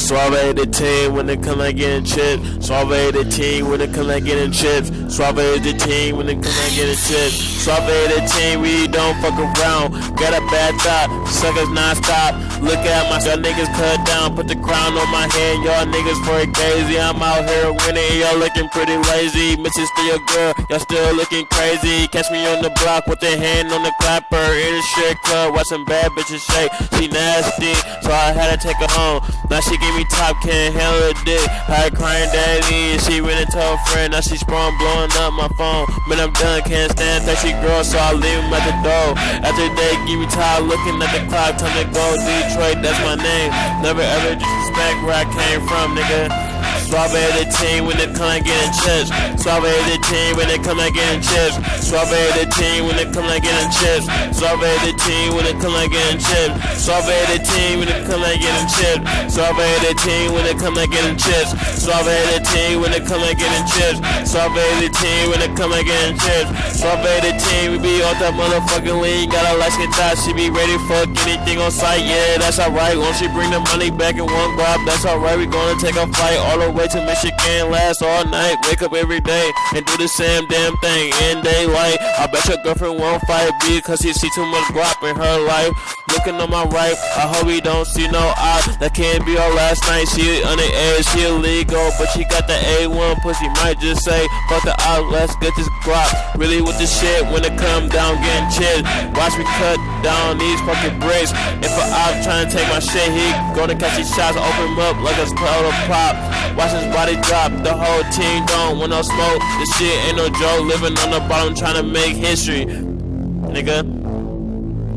Suave the team when it come like getting chips. Suave the team when it come like getting chips. Suave the team when it come like getting chips. Suave the team, we don't fuck around. Got a bad thought, suckers non-stop. Look at my y'all niggas cut down, put the crown on my head. Y'all niggas for it crazy. I'm out here winning, y'all looking pretty lazy. Misses to your girl, y'all still looking crazy. Catch me on the block with the hand on the clapper. In a shit club, watch some bad bitches shake. She nasty, so I had to take her home. Now she gave me top, can't handle a dick. I crying daddy, and she went and told a friend. Now she sprung, blowing up my phone. Man, I'm done, can't stand thirsty girls, so I leave them at the door. After they give me tired looking at the clock, time to go. Detroit, that's my name. Never ever disrespect where I came from, nigga. Suave the team when it come like getting chips. Suave the team when it come like getting chips. Suave the team when it come like getting chips. Suave the team when it come like getting chips. Suave the team when it come like getting chips. Suave the team when it come like getting chips. Suave the team when it come like getting chips. Suave the team when it come like getting chips. Suave the team, we be on that motherfucking league. Got a light skin top, she be ready for anything on sight. Yeah, that's alright. Once she bring the money back in one grab, that's alright. We gonna take a flight all the way to Michigan, last all night, wake up every day and do the same damn thing in daylight. I bet your girlfriend won't fight because she see too much guap in her life. Looking on my right, I hope we don't see no eye. That can't be our last night. She underage, she illegal, but she got the A1 pussy. Might just say, fuck the out, let's get this guap. Really with the shit when it come down, getting chill. Watch me cut down these fucking bricks. If a op trying to take my shit, he gonna catch these shots, open him up like a total pop. Watch his body drop, the whole team don't want no smoke. This shit ain't no joke, living on the bottom trying to make history. Nigga,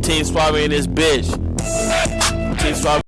Team Suave in this bitch. Team Suave.